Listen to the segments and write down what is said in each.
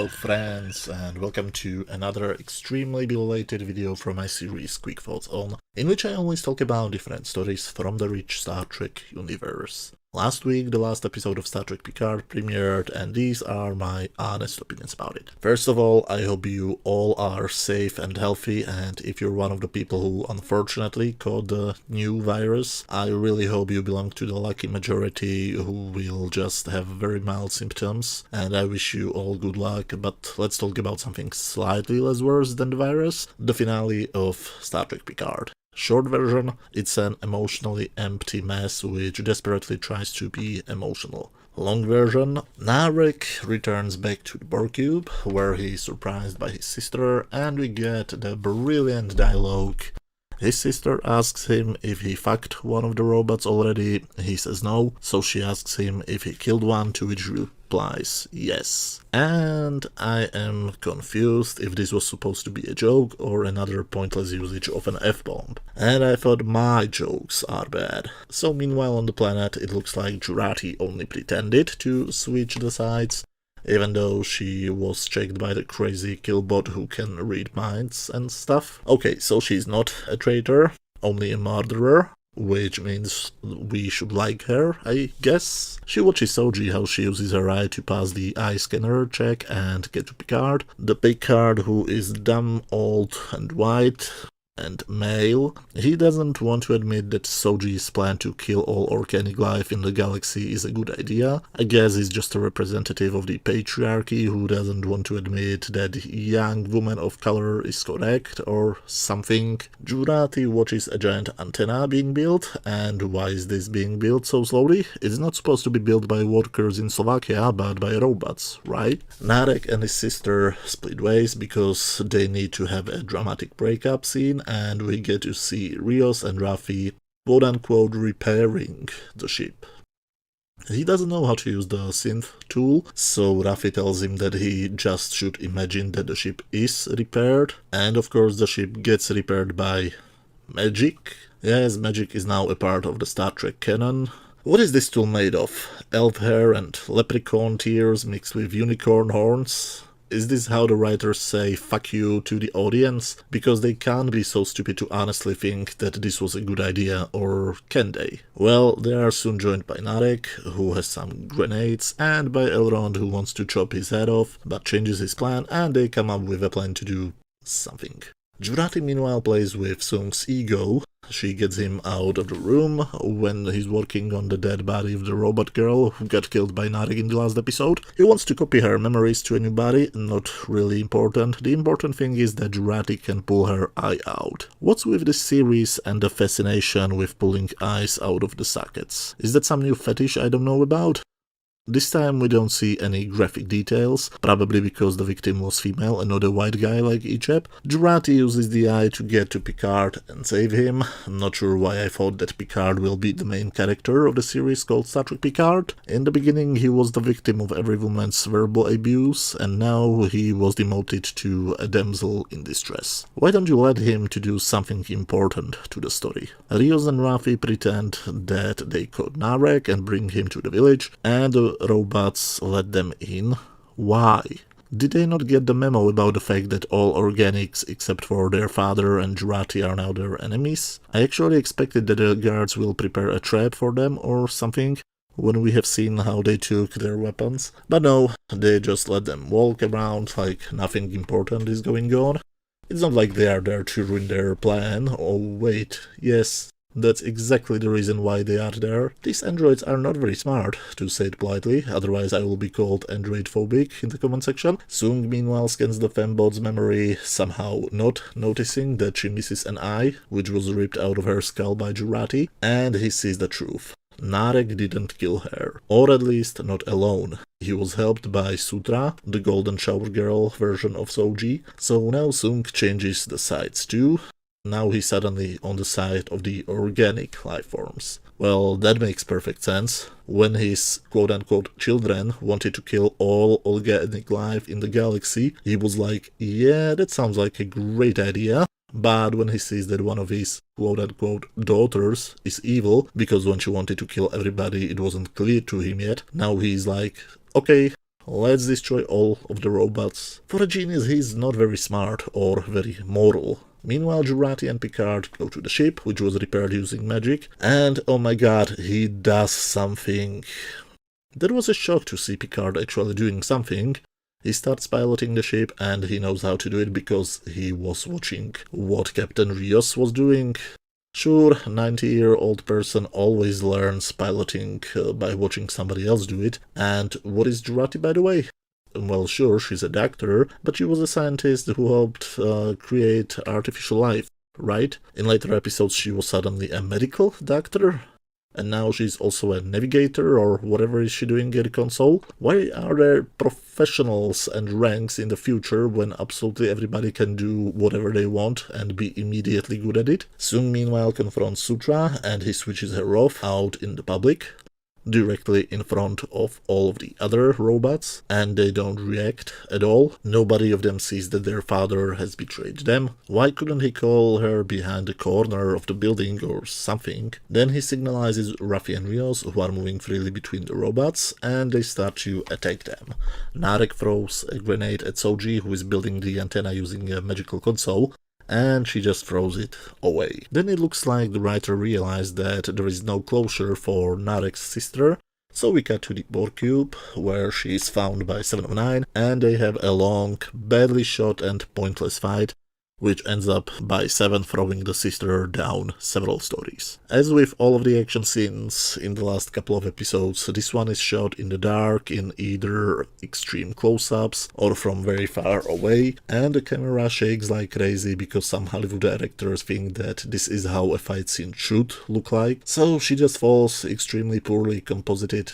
Hello friends, and welcome to another extremely belated video from my series Quick Thoughts On, in which I always talk about different stories from the rich Star Trek universe. Last week, the last episode of Star Trek Picard premiered, and these are my honest opinions about it. First of all, I hope you all are safe and healthy, and if you're one of the people who unfortunately caught the new virus, I really hope you belong to the lucky majority who will just have very mild symptoms, and I wish you all good luck. But let's talk about something slightly less worse than the virus, the finale of Star Trek Picard. Short version, it's an emotionally empty mess which desperately tries to be emotional. Long version, Narek returns back to the Borg Cube, where he is surprised by his sister, and we get the brilliant dialogue. His sister asks him if he fucked one of the robots already. He says no, so she asks him if he killed one, to which he replies yes. And I am confused if this was supposed to be a joke or another pointless usage of an F-bomb. And I thought my jokes are bad. So meanwhile on the planet it looks like Jurati only pretended to switch the sides, even though she was checked by the crazy killbot who can read minds and stuff. Okay, so she's not a traitor, only a murderer, which means we should like her, I guess. She watches Soji how she uses her eye to pass the eye scanner check and get to Picard. The Picard who is dumb, old and white and male. He doesn't want to admit that Soji's plan to kill all organic life in the galaxy is a good idea. I guess he's just a representative of the patriarchy who doesn't want to admit that young woman of color is correct or something. Jurati watches a giant antenna being built, and why is this being built so slowly? It's not supposed to be built by workers in Slovakia, but by robots, right? Narek and his sister split ways because they need to have a dramatic breakup scene, and we get to see Rios and Raffi quote-unquote repairing the ship. He doesn't know how to use the synth tool, so Raffi tells him that he just should imagine that the ship is repaired, and of course the ship gets repaired by magic. Yes, magic is now a part of the Star Trek canon. What is this tool made of? Elf hair and leprechaun tears mixed with unicorn horns? Is this how the writers say fuck you to the audience? Because they can't be so stupid to honestly think that this was a good idea, or can they? Well, they are soon joined by Narek, who has some grenades, and by Elrond, who wants to chop his head off, but changes his plan, and they come up with a plan to do something. Jurati meanwhile plays with Sung's ego. She gets him out of the room when he's working on the dead body of the robot girl who got killed by Narek in the last episode. He wants to copy her memories to a new body, not really important. The important thing is that Jurati can pull her eye out. What's with this series and the fascination with pulling eyes out of the sockets? Is that some new fetish I don't know about? This time we don't see any graphic details, probably because the victim was female and not a white guy like Icheb. Jurati uses the eye to get to Picard and save him. I'm not sure why I thought that Picard will be the main character of the series called Star Trek Picard. In the beginning he was the victim of every woman's verbal abuse, and now he was demoted to a damsel in distress. Why don't you let him to do something important to the story? Rios and Raffi pretend that they caught Narek and bring him to the village, and the robots let them in. Why? Did they not get the memo about the fact that all organics except for their father and Jurati are now their enemies? I actually expected that the guards will prepare a trap for them or something when we have seen how they took their weapons. But no, they just let them walk around like nothing important is going on. It's not like they are there to ruin their plan. Oh wait, yes. That's exactly the reason why they are there. These androids are not very smart, to say it politely, otherwise I will be called android-phobic in the comment section. Sung meanwhile scans the fembot's memory, somehow not noticing that she misses an eye, which was ripped out of her skull by Jurati, and he sees the truth. Narek didn't kill her, or at least not alone. He was helped by Sutra, the golden shower girl version of Soji, so now Sung changes the sides too. Now he's suddenly on the side of the organic life forms. Well, that makes perfect sense. When his quote-unquote children wanted to kill all organic life in the galaxy, he was like, yeah, that sounds like a great idea. But when he sees that one of his quote-unquote daughters is evil, because when she wanted to kill everybody it wasn't clear to him yet, now he's like, okay, Let's destroy all of the robots. For a genius, he's not very smart or very moral. Meanwhile, Jurati and Picard go to the ship, which was repaired using magic, and oh my god, he does something. That was a shock to see Picard actually doing something. He starts piloting the ship, and he knows how to do it because he was watching what Captain Rios was doing. Sure, 90-year-old person always learns piloting by watching somebody else do it. And what is Jurati, by the way? Well, sure, she's a doctor, but she was a scientist who helped create artificial life, right? In later episodes, she was suddenly a medical doctor? And now she's also a navigator, or whatever is she doing at the console? Why are there professionals and ranks in the future when absolutely everybody can do whatever they want and be immediately good at it? Sung meanwhile confronts Sutra and he switches her off out in the public, directly in front of all of the other robots, and they don't react at all. Nobody of them sees that their father has betrayed them. Why couldn't he call her behind the corner of the building or something? Then he signalizes Raffi and Rios, who are moving freely between the robots, and they start to attack them. Narek throws a grenade at Soji, who is building the antenna using a magical console, and she just throws it away. Then it looks like the writer realized that there is no closure for Narek's sister, so we cut to the Borg cube, where she is found by 709, and they have a long, badly shot and pointless fight, which ends up by 7 throwing the sister down several stories. As with all of the action scenes in the last couple of episodes, this one is shot in the dark in either extreme close-ups or from very far away, and the camera shakes like crazy because some Hollywood directors think that this is how a fight scene should look like. So she just falls extremely poorly composited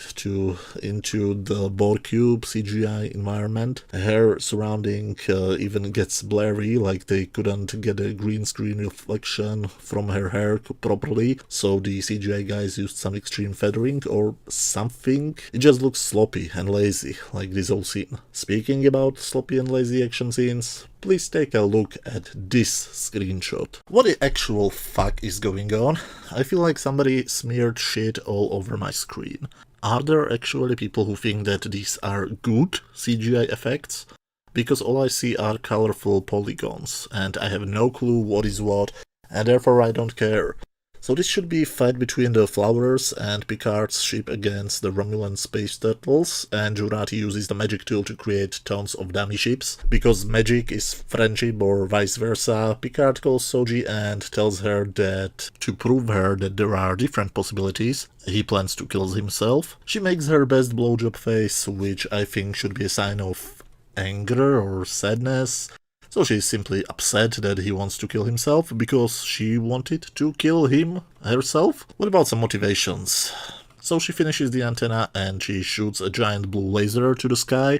into the Borg cube CGI environment. Her surrounding even gets blurry, like they couldn't get a green screen reflection from her hair properly, so the CGI guys used some extreme feathering or something. It just looks sloppy and lazy, like this whole scene. Speaking about sloppy and lazy action scenes, please take a look at this screenshot. What the actual fuck is going on? I feel like somebody smeared shit all over my screen. Are there actually people who think that these are good CGI effects? Because all I see are colorful polygons, and I have no clue what is what, and therefore I don't care. So this should be a fight between the Flowers and Picard's ship against the Romulan space turtles, and Jurati uses the magic tool to create tons of dummy ships. Because magic is friendship or vice versa, Picard calls Soji and tells her that to prove her that there are different possibilities, he plans to kill himself. She makes her best blowjob face, which I think should be a sign of anger or sadness. So she's simply upset that he wants to kill himself because she wanted to kill him herself. What about some motivations? So she finishes the antenna and she shoots a giant blue laser to the sky,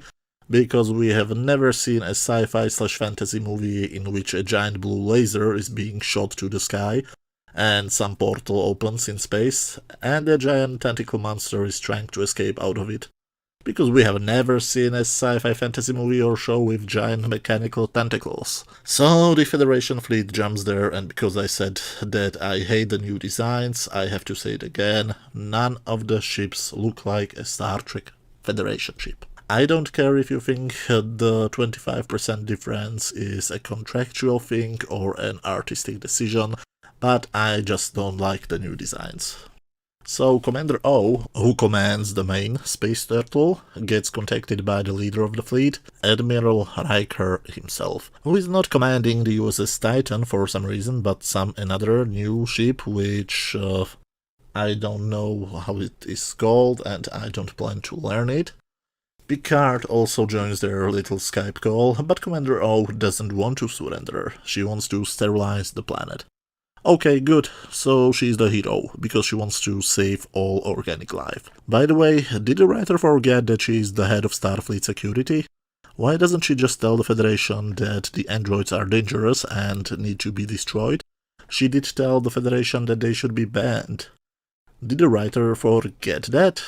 because we have never seen a sci-fi/fantasy movie in which a giant blue laser is being shot to the sky and some portal opens in space and a giant tentacle monster is trying to escape out of it. Because we have never seen a sci-fi fantasy movie or show with giant mechanical tentacles. So the Federation fleet jumps there, and because I said that I hate the new designs, I have to say it again, none of the ships look like a Star Trek Federation ship. I don't care if you think the 25% difference is a contractual thing or an artistic decision, but I just don't like the new designs. So Commander O, who commands the main space turtle, gets contacted by the leader of the fleet, Admiral Riker himself, who is not commanding the USS Titan for some reason, but another new ship which I don't know how it is called and I don't plan to learn it. Picard also joins their little Skype call, but Commander O doesn't want to surrender. She wants to sterilize the planet. Okay, good, so she's the hero, because she wants to save all organic life. By the way, did the writer forget that she's the head of Starfleet security? Why doesn't she just tell the Federation that the androids are dangerous and need to be destroyed? She did tell the Federation that they should be banned. Did the writer forget that?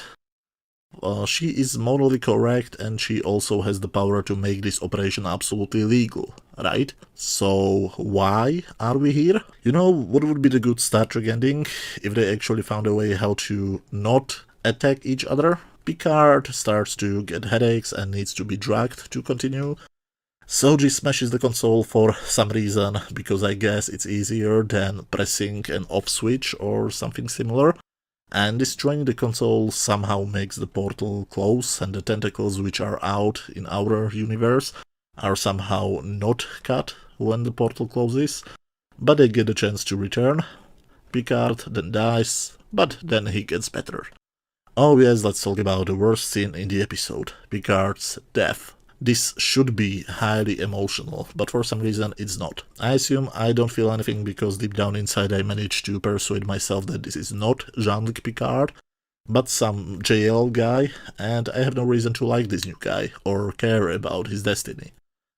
She is morally correct, and she also has the power to make this operation absolutely legal, right? So why are we here? You know what would be the good Star Trek ending? If they actually found a way how to not attack each other? Picard starts to get headaches and needs to be dragged to continue. Soji smashes the console for some reason, because I guess it's easier than pressing an off switch or something similar, and destroying the console somehow makes the portal close, and the tentacles which are out in our universe are somehow not cut when the portal closes, but they get a chance to return. Picard then dies, but then he gets better. Oh yes, let's talk about the worst scene in the episode, Picard's death. This should be highly emotional, but for some reason it's not. I assume I don't feel anything because deep down inside I managed to persuade myself that this is not Jean-Luc Picard, but some JL guy, and I have no reason to like this new guy or care about his destiny.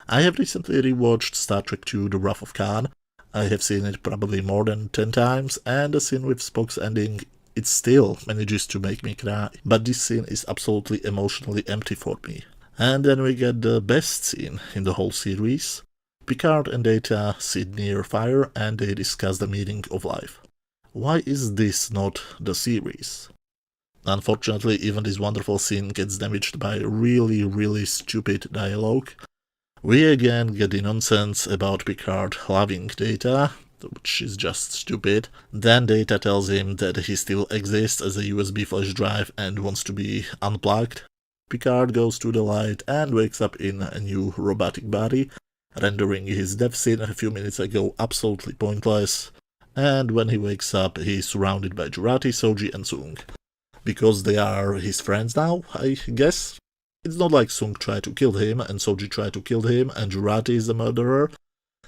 I have recently rewatched Star Trek II The Wrath of Khan. I have seen it probably more than 10 times, and the scene with Spock's ending, it still manages to make me cry, but this scene is absolutely emotionally empty for me. And then we get the best scene in the whole series. Picard and Data sit near fire and they discuss the meaning of life. Why is this not the series? Unfortunately, even this wonderful scene gets damaged by really stupid dialogue. We again get the nonsense about Picard loving Data, which is just stupid. Then Data tells him that he still exists as a USB flash drive and wants to be unplugged. Picard goes to the light and wakes up in a new robotic body, rendering his death scene a few minutes ago absolutely pointless, and when he wakes up he is surrounded by Jurati, Soji and Sung. Because they are his friends now, I guess? It's not like Sung tried to kill him and Soji tried to kill him and Jurati is the murderer,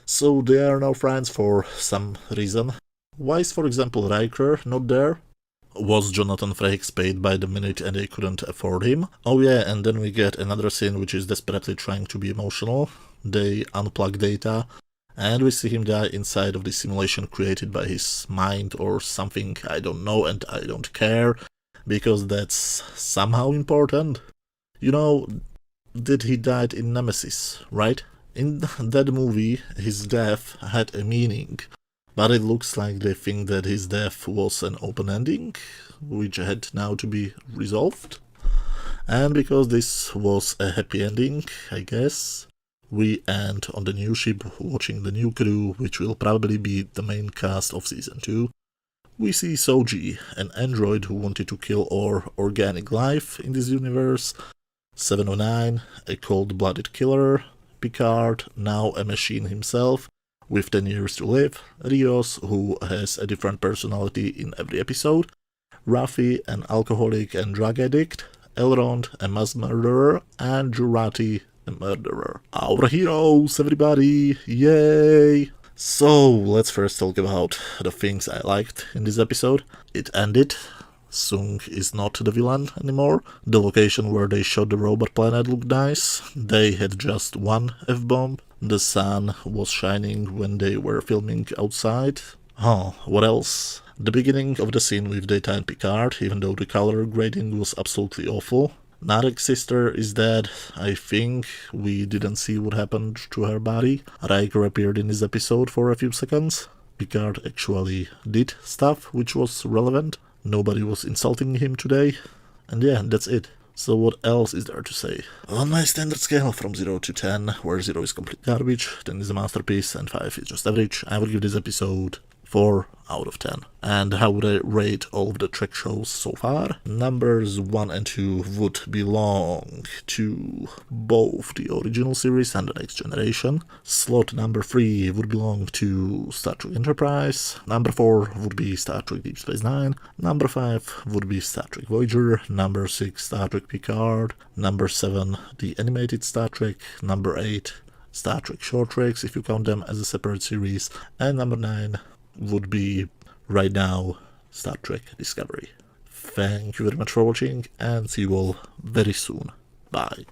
so they are now friends for some reason. Why is, for example, Riker not there? Was Jonathan Frakes paid by the minute and they couldn't afford him? Oh yeah, and then we get another scene which is desperately trying to be emotional. They unplug Data, and we see him die inside of the simulation created by his mind or something, I don't know and I don't care, because that's somehow important. You know, that he died in Nemesis, right? In that movie, his death had a meaning. But it looks like they think that his death was an open ending, which had now to be resolved. And because this was a happy ending, I guess, we end on the new ship watching the new crew, which will probably be the main cast of Season 2. We see Soji, an android who wanted to kill all organic life in this universe, 709, a cold-blooded killer, Picard, now a machine himself, with 10 years to live, Rios, who has a different personality in every episode, Raffi, an alcoholic and drug addict, Elrond, a mass murderer, and Jurati, a murderer. Our heroes, everybody! Yay! So, let's first talk about the things I liked in this episode. It ended. Sung is not the villain anymore. The location where they shot the robot planet looked nice. They had just one F-bomb. The sun was shining when they were filming outside. Oh, what else? The beginning of the scene with Data and Picard, even though the color grading was absolutely awful. Narek's sister is dead. I think we didn't see what happened to her body. Riker appeared in this episode for a few seconds. Picard actually did stuff which was relevant. Nobody was insulting him today. And yeah, that's it. So what else is there to say? On my standard scale from 0 to 10, where 0 is complete garbage, 10 is a masterpiece, and 5 is just average, I would give this episode 4 out of 10. And how would I rate all of the Trek shows so far? Numbers 1 and 2 would belong to both the original series and the Next Generation. Slot number 3 would belong to Star Trek Enterprise. Number 4 would be Star Trek Deep Space Nine. Number 5 would be Star Trek Voyager. Number 6 Star Trek Picard. Number 7 the animated Star Trek. Number 8 Star Trek Short Treks, if you count them as a separate series. And number 9 would be, right now, Star Trek Discovery. Thank you very much for watching, and see you all very soon. Bye.